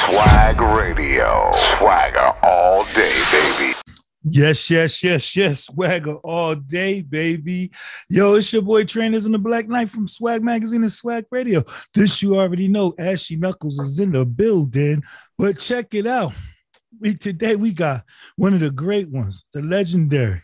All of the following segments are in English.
Swag Radio. Swagger all day, baby. Yes. Swagger all day, baby. Yo, it's your boy Trainers in the Black Knight from Swag Magazine and Swag Radio. This you already know. Ashy Knuckles is in the building. But check it out. Today we got one of the great ones, the legendary,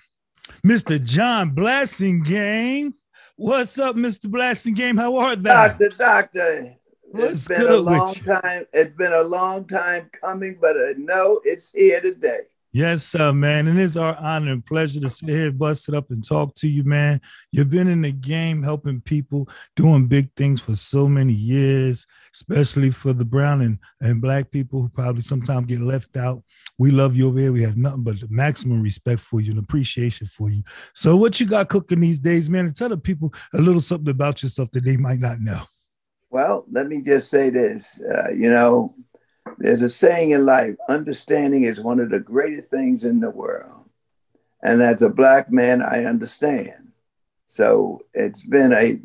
Mr. John Blassingame. What's up, Mr. Blassingame? How are thou? Doctor. It's been a long time. It's been a long time coming, but I know it's here today. Yes, sir, man. And it's our honor and pleasure to sit here, bust it up, and talk to you, man. You've been in the game helping people, doing big things for so many years, especially for the brown and black people who probably sometimes get left out. We love you over here. We have nothing but the maximum respect for you and appreciation for you. So what you got cooking these days, man? And tell the people a little something about yourself that they might not know. Well, let me just say this. There's a saying in life, understanding is one of the greatest things in the world. And as a black man, I understand. So it's been a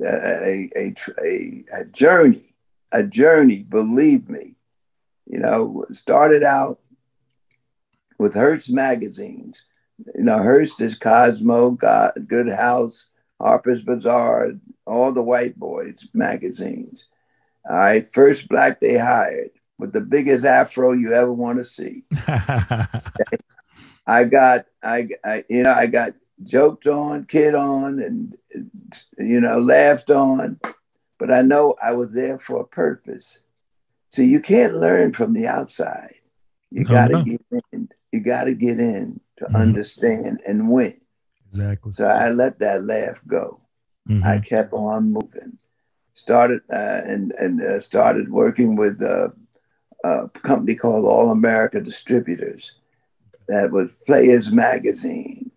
journey, believe me. Started out with Hearst magazines. Hearst is Cosmo, Good House, Harper's Bazaar, all the white boys magazines. All right, first black they hired with the biggest afro you ever want to see. Okay. I got joked on, kid on, and laughed on, but I know I was there for a purpose. So you can't learn from the outside. You gotta get in. You gotta get in to understand and win. Exactly. So I let that laugh go. I kept on moving. Started started working with a company called All America Distributors. That was Players Magazine,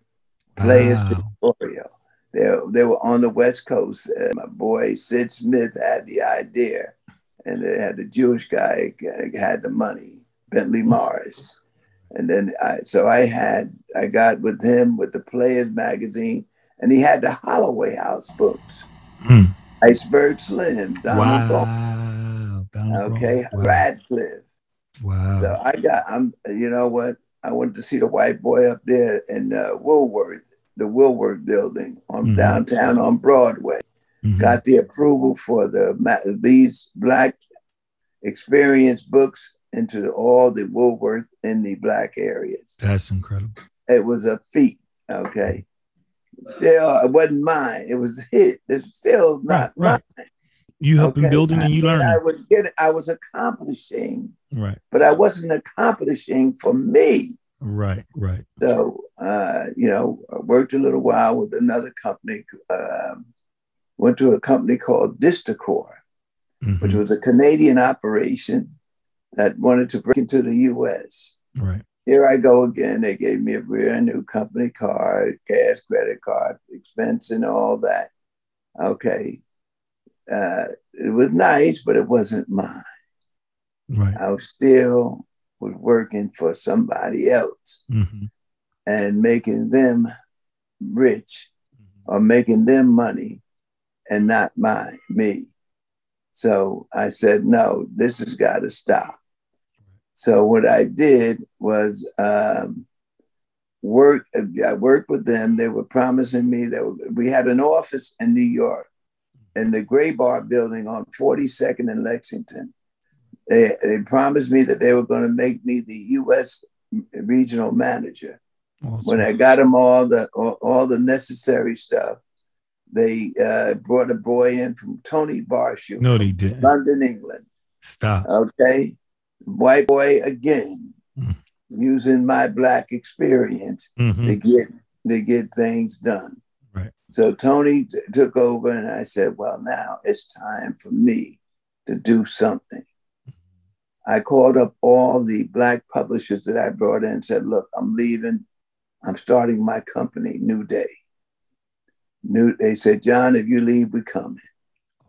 Players Pictorial. They were on the West Coast. My boy Sid Smith had the idea, and they had the Jewish guy had the money, Bentley Morris. And then I got with him with the Players Magazine, and he had the Holloway House books. Iceberg Slim, Donald Bone. Okay, wow. Radcliffe. Wow. So I went to see the white boy up there in Woolworth, the Woolworth building on downtown on Broadway. Got the approval for these black experience books into all the Woolworth in the black areas. That's incredible. It was a feat, okay? Still, it wasn't mine. It was his. It's still not mine. You helped him building and you learned. I was accomplishing, right? But I wasn't accomplishing for me. Right. So, I worked a little while with another company. Went to a company called Distacor, which was a Canadian operation that wanted to break into the U.S. Right. Here I go again. They gave me a brand new company card, cash credit card, expense and all that. Okay. It was nice, but it wasn't mine. Right. I was still working for somebody else and making them rich or making them money and not me. So I said, no, this has got to stop. So what I did was I worked with them. They were promising me we had an office in New York in the Gray Bar building on 42nd and Lexington. They promised me that they were going to make me the U.S. regional manager. Awesome. When I got them all the necessary stuff, they brought a boy in from Tony Barshoe. No, they didn't. London, England. Stop. Okay. White boy again, using my black experience to get things done. Right. So Tony took over, and I said, well, now it's time for me to do something. I called up all the black publishers that I brought in and said, look, I'm leaving. I'm starting my company, New Day. They said, John, if you leave, we're coming.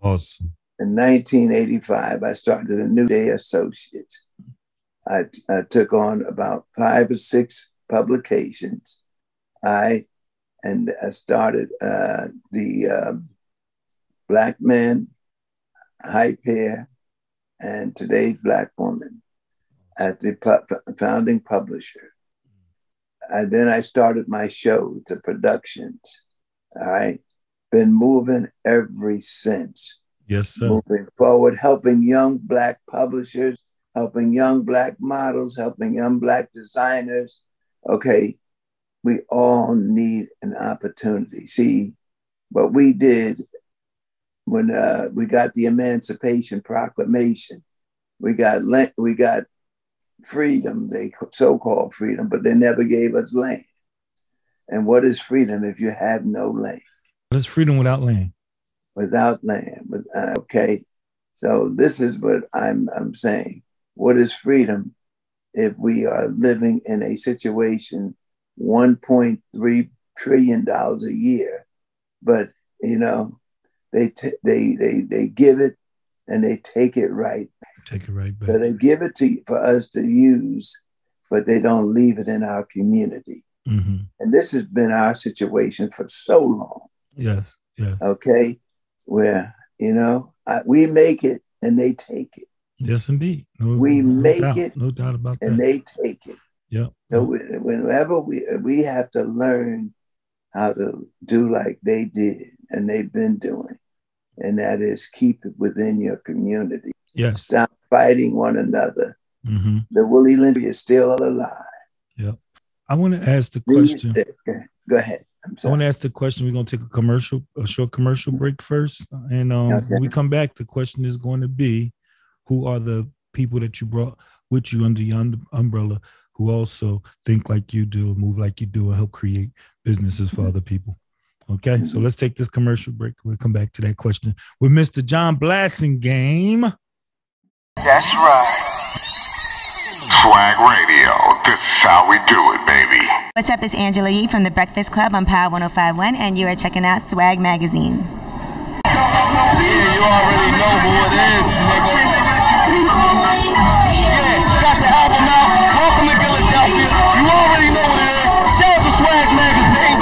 Awesome. In 1985, I started a New Day Associates. I took on about 5 or 6 publications. I started the Black Men, Hype Hair, and Today's Black Woman. at the founding publisher. And then I started my show, the productions. All right. Been moving ever since. Yes, sir. Moving forward, helping young Black publishers, helping young Black models, helping young Black designers. Okay. We all need an opportunity. See, what we did when we got the Emancipation Proclamation, we got freedom, they so-called freedom, but they never gave us land. And what is freedom if you have no land? What is freedom without land? Without land. Okay. So this is what I'm saying. What is freedom if we are living in a situation $1.3 trillion a year, but you know, they give it and they take it right. Take it right back. So they give it for us to use, but they don't leave it in our community. Mm-hmm. And this has been our situation for so long. Yes, yes. Okay, where, you know, we make it and they take it. Yes, indeed. We make it, no doubt about that. And they take it. Yeah. So whenever we have to learn how to do like they did and they've been doing, and that is keep it within your community. Yes. Stop fighting one another. Mm-hmm. The Willie Lynch is still alive. Yep. I want to ask the question. Go ahead. I want to ask the question. We're going to take a short commercial break first. And when we come back, the question is going to be, who are the people that you brought with you under your umbrella who also think like you do, move like you do, and help create businesses for other people? Okay, so let's take this commercial break. We'll come back to that question with Mr. John Blassingame. That's right. Swag Radio. This is how we do it, baby. What's up? It's Angela Yee from the Breakfast Club on Power 105.1, and you are checking out Swag Magazine. Yeah, you already know who it is, nigga. Yeah, got the album out. Welcome to Philadelphia. You already know what it is. Shout out to Swag Magazine.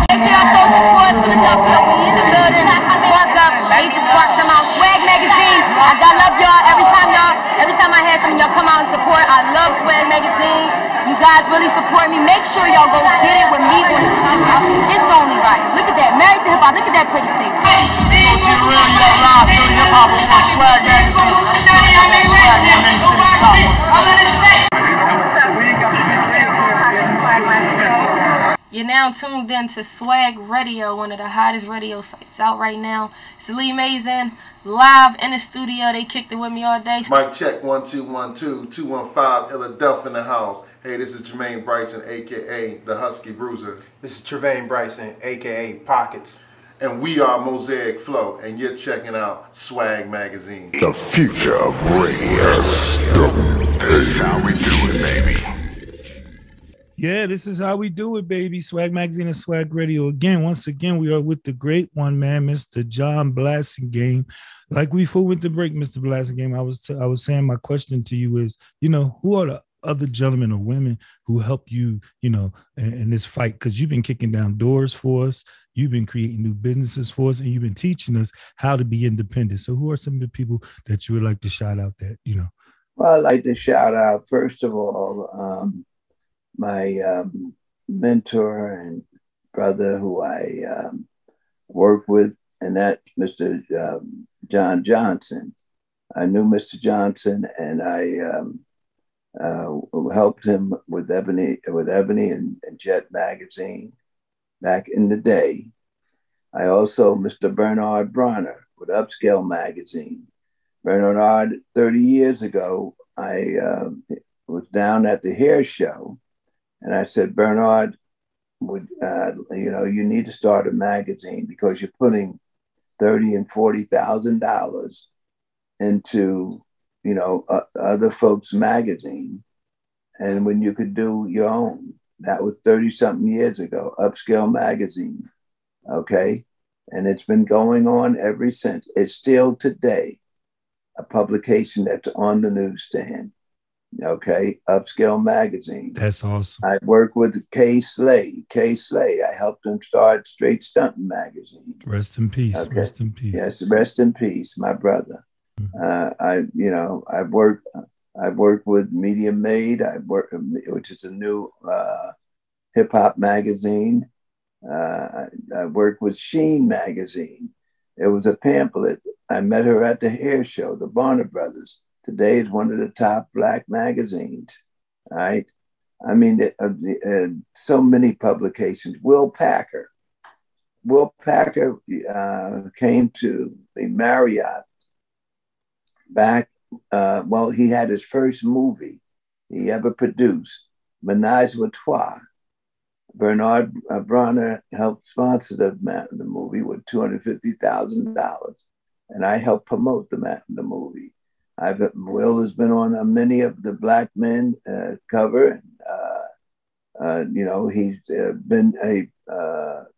Make sure y'all show support Philadelphia. We in the building. Spark up. They just spark some out. Swag Magazine. I love y'all. Every time I have something, y'all come out and support. I love Swag Magazine. You guys really support me. Make sure y'all go get it with me. It's only right. Look at that. Married to hip hop. Look at that pretty face. So to the real, you got live Philly hip hop on Swag Magazine. Swag, my name is City Top. What's up? This is Tisha Carey. You're talking to Swag Magazine. You're now tuned in to Swag Radio, one of the hottest radio sites out right now. It's Lee Mason, live in the studio. They kicked it with me all day. Mic check, 1 2 1 2 215 Philadelphia in the house. Hey, this is Jermaine Bryson, aka the Husky Bruiser. This is Trevane Bryson, aka Pockets. And we are Mosaic Flow, and you're checking out Swag Magazine. The future of radio. This is how we do it, baby. Yeah, this is how we do it, baby. Swag Magazine and Swag Radio. Once again, we are with the great one, man, Mr. John Blassingame. Like before with the break, Mr. Blassingame, I was saying my question to you is, you know, who are the other gentlemen or women who help you, you know, in this fight? Because you've been kicking down doors for us. You've been creating new businesses for us, and you've been teaching us how to be independent. So who are some of the people that you would like to shout out that, you know? Well, I'd like to shout out, first of all, my mentor and brother who I work with, and that's Mr. John Johnson. I knew Mr. Johnson, and I helped him with Ebony and Jet magazine back in the day. I also, Mr. Bernard Bronner with Upscale magazine. Bernard, 30 years ago, I was down at the hair show, and I said, Bernard, you need to start a magazine because you're putting $30,000 and $40,000 into, other folks' magazine, and when you could do your own. That was 30-something years ago, Upscale magazine, okay? And it's been going on ever since. It's still today a publication that's on the newsstand, okay? Upscale magazine. That's awesome. I work with Kay Slay. I helped him start Straight Stuntin magazine. Rest in peace. Okay. Rest in peace. Yes, rest in peace, my brother. I've worked with Media Made. Which is a new hip hop magazine. I worked with Sheen magazine. It was a pamphlet. I met her at the hair show, the Barner Brothers. Today is one of the top Black magazines. All right. I mean, so many publications. Will Packer came to the Marriott back. He had his first movie he ever produced, Menage a Trois. Bernard Bronner helped sponsor the movie with $250,000, and I helped promote the movie. Will has been on many of the Black Men cover. He's been a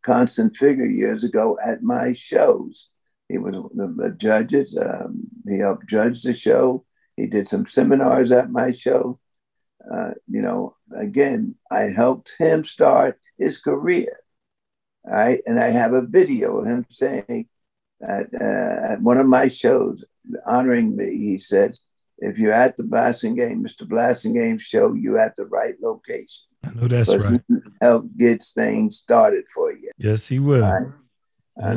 constant figure years ago at my shows. He was the judges. He helped judge the show. He did some seminars at my show. Again, I helped him start his career. All right. And I have a video of him saying at one of my shows, honoring me, he says, if you're at the Mr. Blassingame show, you're at the right location. I know that's right. He help get things started for you. Yes, he will. Right? I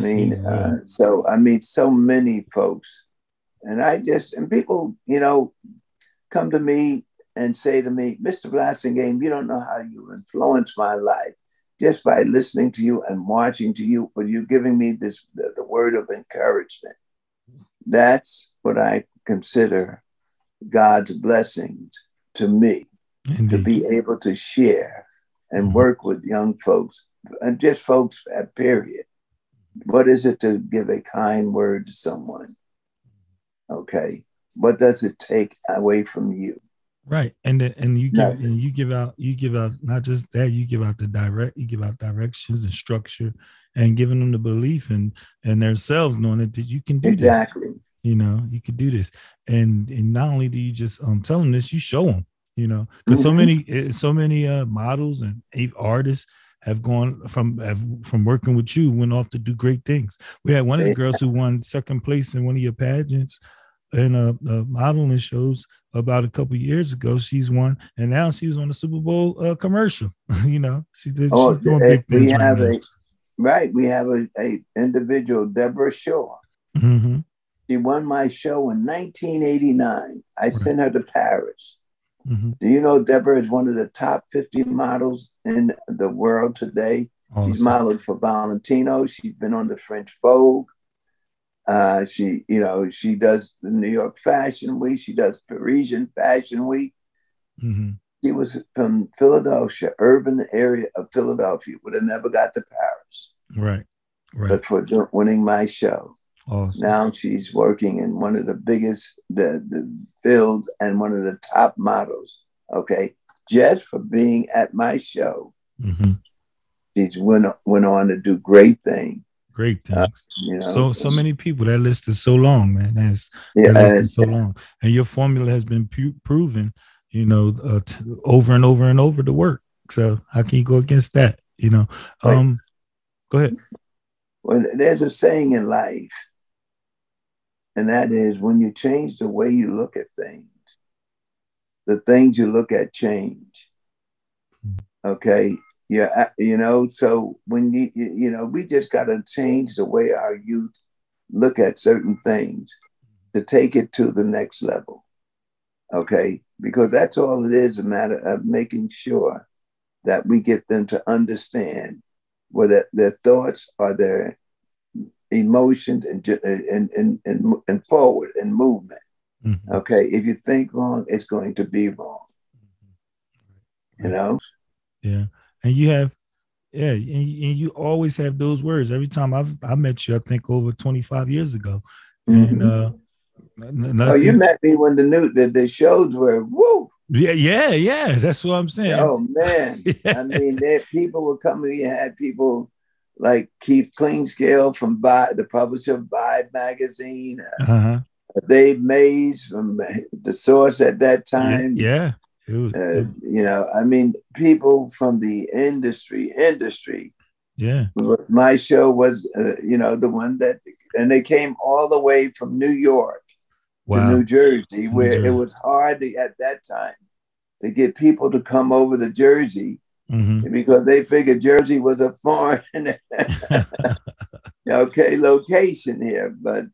meet so many folks, and people, come to me and say to me, Mr. Blassingame, you don't know how you influenced my life just by listening to you and watching to you, but you're giving me the word of encouragement. That's what I consider God's blessings to me. Indeed. To be able to share and work with young folks and just folks at period. What is it to give a kind word to someone? Okay. What does it take away from you? Right. And you give out not just that, you give out directions and structure and giving them the belief and themselves knowing that you can do exactly. This. You can do this. And not only do you just tell them this, you show them, because so many models and artists have gone from working with you, went off to do great things. We had one of the girls who won second place in one of your pageants and modeling shows about a couple of years ago. She's won, and now she was on the Super Bowl commercial. She's doing big things We have a individual, Deborah Shaw. Mm-hmm. She won my show in 1989. I sent her to Paris. Mm-hmm. Do you know Deborah is one of the top 50 models in the world today? Awesome. She's modeled for Valentino. She's been on the French Vogue. She does the New York Fashion Week. She does Parisian Fashion Week. Mm-hmm. She was from Philadelphia, urban area of Philadelphia. Would have never got to Paris. Right. But for winning my show. Awesome. Now she's working in one of the biggest the fields and one of the top models. Okay. Just for being at my show. Mm-hmm. She's went on to do great things. Great things. So many people. That list is so long, man. That list is so long. And your formula has been proven, over and over and over to work. So how can you go against that? Go ahead. Well, there's a saying in life, and that is when you change the way you look at things, the things you look at change. Okay. Yeah. So when we just got to change the way our youth look at certain things to take it to the next level. Okay. Because that's all it is, a matter of making sure that we get them to understand whether their thoughts are their emotions and forward and movement. Mm-hmm. Okay. If you think wrong, it's going to be wrong. Yeah. And you have, and you always have those words. Every time I met you, I think over 25 years ago. Mm-hmm. And you met me when the shows were woo. Yeah. That's what I'm saying. Oh man. I mean, people were coming. You had people like Keith Cleanscale from the publisher of Vibe magazine. Dave Mays from The Source at that time. Yeah. I mean, people from the industry. Yeah. My show was, the one and they came all the way from New York to New Jersey, where Jersey. it was hard at that time to get people to come over to Jersey because they figured Jersey was a foreign location here. But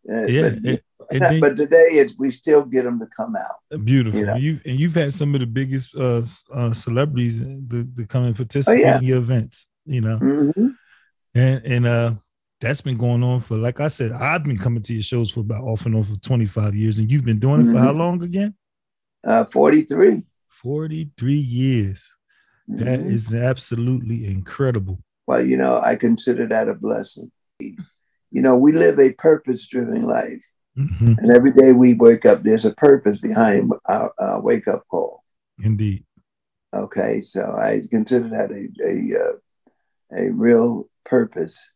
but today we still get them to come out. Beautiful. You've had some of the biggest celebrities to come and participate in your events. And that's been going on for, like I said, I've been coming to your shows for about off and on for 25 years, and you've been doing it for how long again? 43. 43 years. That is absolutely incredible. Well, I consider that a blessing. We live a purpose-driven life. And every day we wake up, there's a purpose behind our wake-up call. Indeed. Okay, so I consider that a real purpose,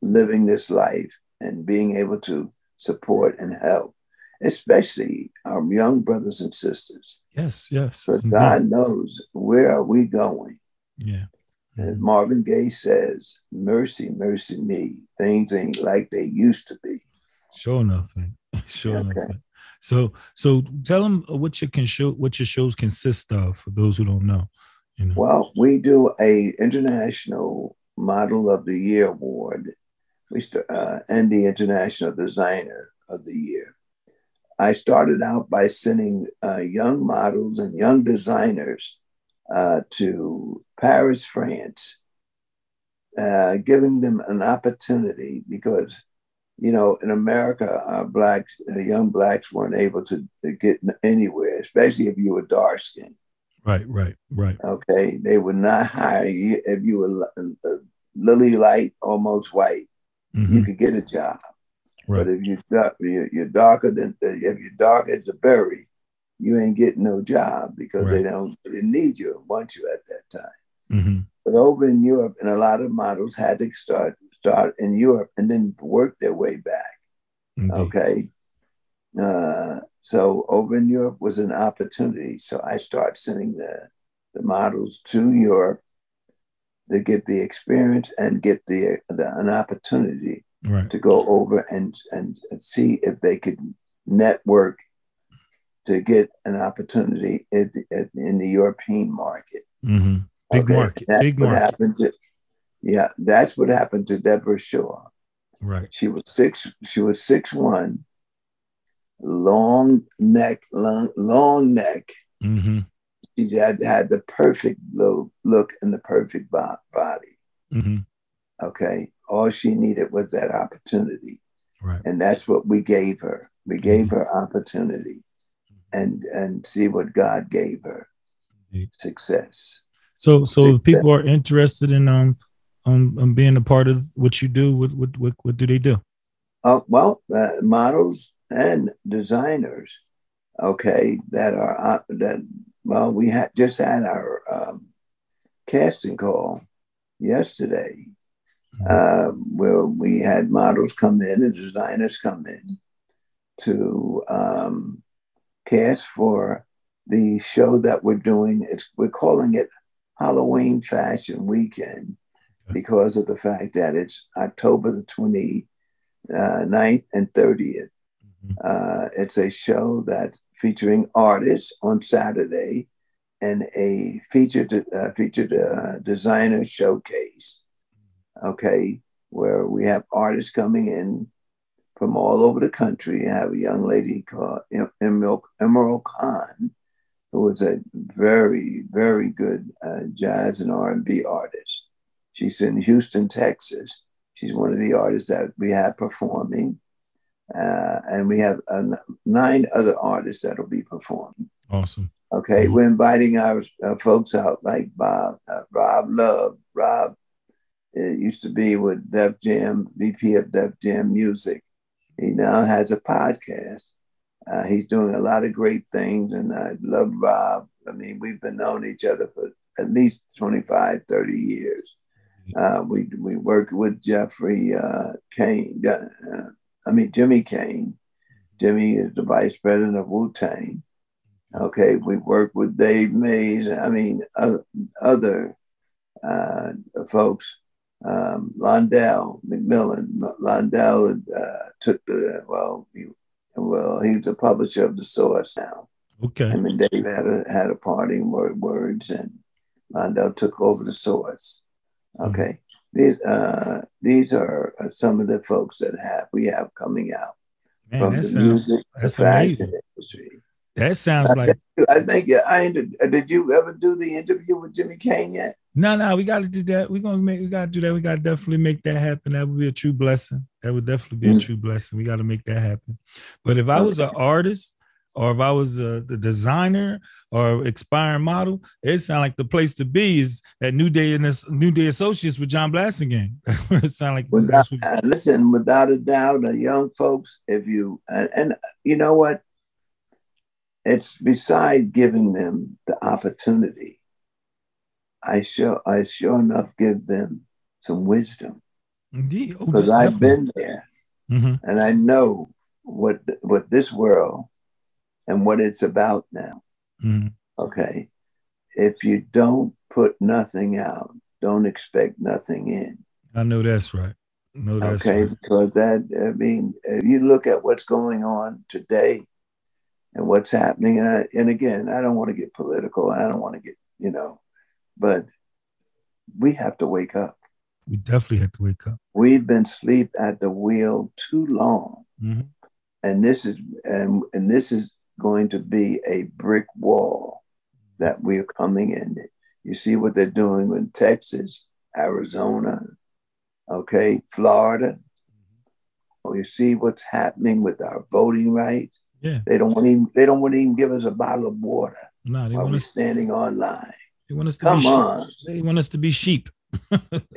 living this life and being able to support and help, especially our young brothers and sisters. Yes. Because God knows where are we going. Yeah. As Marvin Gaye says, mercy, mercy me. Things ain't like they used to be. Sure enough, man. Sure enough. Man. So tell them what your shows consist of for those who don't know. Well, we do a International Model of the Year award. And the International Designer of the Year. I started out by sending young models and young designers to Paris, France, giving them an opportunity because, in America, young blacks weren't able to get anywhere, especially if you were dark skinned. Right. Okay, they would not hire you if you were lily light, almost white. You could get a job. Right. But if you're darker if you're dark as a berry, you ain't getting no job because they didn't need you or want you at that time. But over in Europe, and a lot of models had to start in Europe and then work their way back. Okay. So over in Europe was an opportunity. So I started sending the models to Europe to get the experience and get an opportunity to go over and see if they could network to get an opportunity in the European market. Big market. That's what happened to Deborah Shaw. Right. She was 6'1", long neck. She had the perfect look and the perfect body. Okay. All she needed was that opportunity. Right. And that's what we gave her. We gave her opportunity and see what God gave her. Success. So if people are interested in being a part of what you do, what do they do? Models and designers, okay, we just had our casting call yesterday, where we had models come in and designers come in to cast for the show that we're doing. We're calling it Halloween Fashion Weekend because of the fact that it's October the 29th and 30th. It's a show that featuring artists on Saturday and a featured designer showcase. Okay, where we have artists coming in from all over the country. I have a young lady called Emerald Khan, who is a very, very good jazz and R&B artist. She's in Houston, Texas. She's one of the artists that we have performing. And we have 9 other artists that will be performing. Awesome. Okay, we're inviting our folks out like Rob Love. Rob used to be with Def Jam, VP of Def Jam Music. He now has a podcast. He's doing a lot of great things, and I love Rob. I mean, we've been knowing each other for at least 25, 30 years. We work with Jimmy Kane. Jimmy is the vice president of Wu-Tang. Okay, we work with Dave Mays. I mean, other folks. Londell McMillan. Londell took Well, he's the publisher of The Source now. Okay. Him and Dave had a parting words, and Londell took over The Source. Okay. These are some of the folks that we have coming out from the music, the fashion industry. That sounds like. I think did you ever do the interview with Jimmy Kane yet? No, we got to do that. We got to do that. We got to definitely make that happen. That would be a true blessing. That would definitely be a true blessing. We got to make that happen. But if I was an artist, or if I was the designer or expiring model, it sounds like the place to be is at New Day Associates with John Blassingame. It sounds like listen, without a doubt, the young folks, if you and you know what, it's beside giving them the opportunity. I sure enough give them some wisdom. Indeed, because I've been there, and I know what this world and what it's about now. Okay, if you don't put nothing out, don't expect nothing in. I know that's right. Okay, because if you look at what's going on today and what's happening, and again, I don't want to get political. I don't want to get, but we have to wake up. We definitely have to wake up. We've been asleep at the wheel too long, and this is going to be a brick wall that we're coming in. You see what they're doing in Texas, Arizona, okay, Florida. Or you see what's happening with our voting rights. Yeah, they don't want to even give us a bottle of water. No, while we're standing online. They want us to Come on. They want us to be sheep.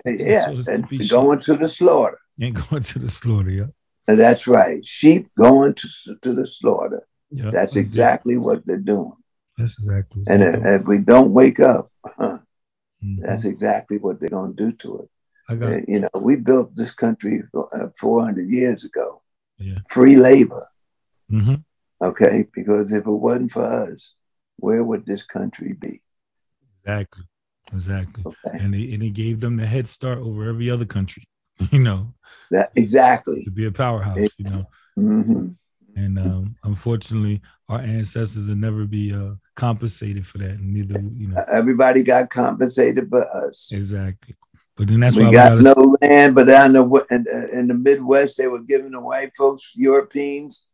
Yeah, and going to the slaughter. And going to the slaughter, yeah. And that's right. Sheep going to the slaughter. Yeah, that's exactly what they're doing. That's exactly. And if we don't wake up, that's exactly what they're going to do to it. We built this country 400 years ago. Yeah. Free labor. Okay, because if it wasn't for us, where would this country be? Exactly. Okay. And it gave them the head start over every other country. That exactly to be a powerhouse. And unfortunately, our ancestors will never be compensated for that. And neither, everybody got compensated but us. Exactly. But then that's we why got no land. But in the Midwest, they were giving the white folks, Europeans,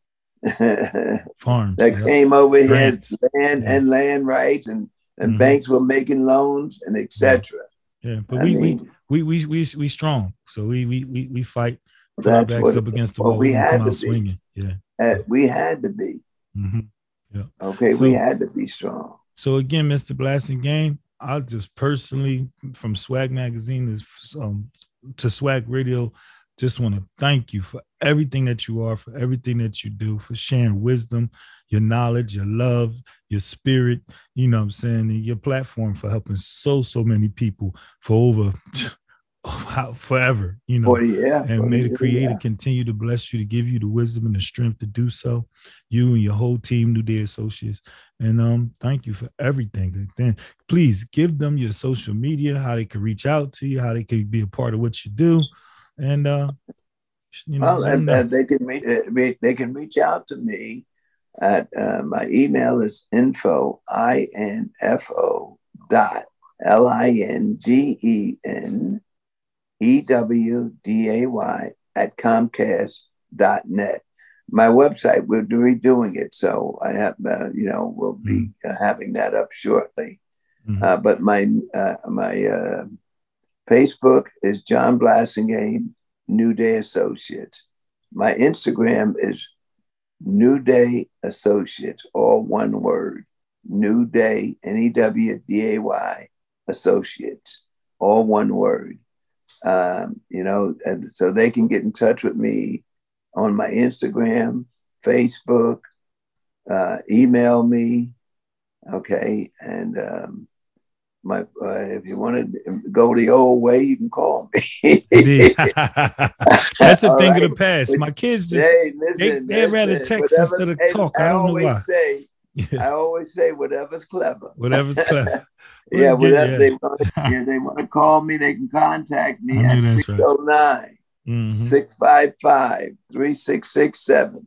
farms that came over here, land and land rights, and banks were making loans and etc. Yeah, but we strong, so we fight. Put our backs up against the wall. We come out swinging. Yeah, we had to be. Yeah. Okay, so we had to be strong. So again, Mr. Blassingame, I'll just personally, from Swag Magazine to Swag Radio, just want to thank you for everything that you are, for everything that you do, for sharing wisdom, your knowledge, your love, your spirit, what I'm saying, and your platform for helping so many people for over forever, and may the Creator continue to bless you, to give you the wisdom and the strength to do so, you and your whole team, New Day Associates. And thank you for everything. Then please give them your social media, how they can reach out to you, how they can be a part of what you do. And they can reach out to me at my email is info linfo.lindewday@comcast.net. My website, we're redoing it, so I have we'll be having that up shortly. But my Facebook is John Blassingame, New Day Associates. My Instagram is New Day Associates, all one word. New Day, NEWDAY Associates, all one word. And so they can get in touch with me on my Instagram, Facebook, email me. Okay, and if you want to go the old way, you can call me. That's the thing of the past. My kids just they'd rather text instead of talk. I don't know why. I always say whatever's clever. Whatever's clever. Yeah, whatever they want to call me, they can contact me at 609-655-3667.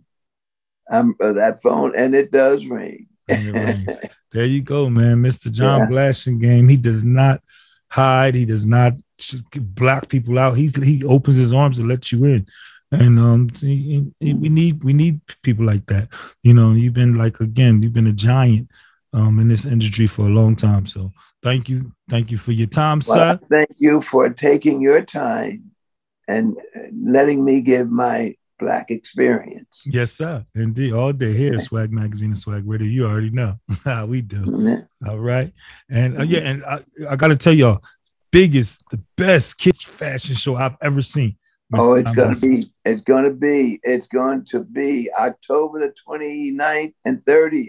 That phone, and it does ring. There you go, man. Mr. John Blassingame. He does not hide. He does not block people out. He opens his arms and lets you in. And we need people like that. You know, you've been a giant in this industry for a long time. So thank you for your time, sir. Thank you for taking your time and letting me give my Black experience. Yes, sir. Indeed. All day here at Swag Magazine and Swag Radio. You already know how we do. All right. And I got to tell y'all, the best kids fashion show I've ever seen. Oh, it's going to be October the 29th and 30th.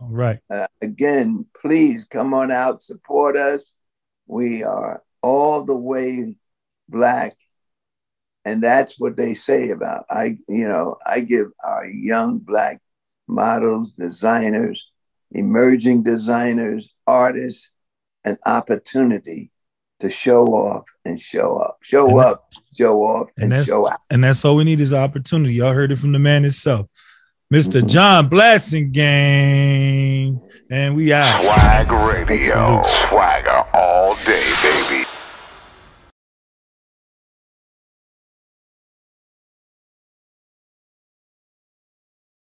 All right. Again, please come on out, support us. We are all the way Black. And that's what they say about, I give our young Black models, designers, emerging designers, artists, an opportunity to show off and show up, show up, show off, and show out. And that's all we need is opportunity. Y'all heard it from the man himself, Mr. John Blassingame. And we out. Swag Radio. Swagger all day.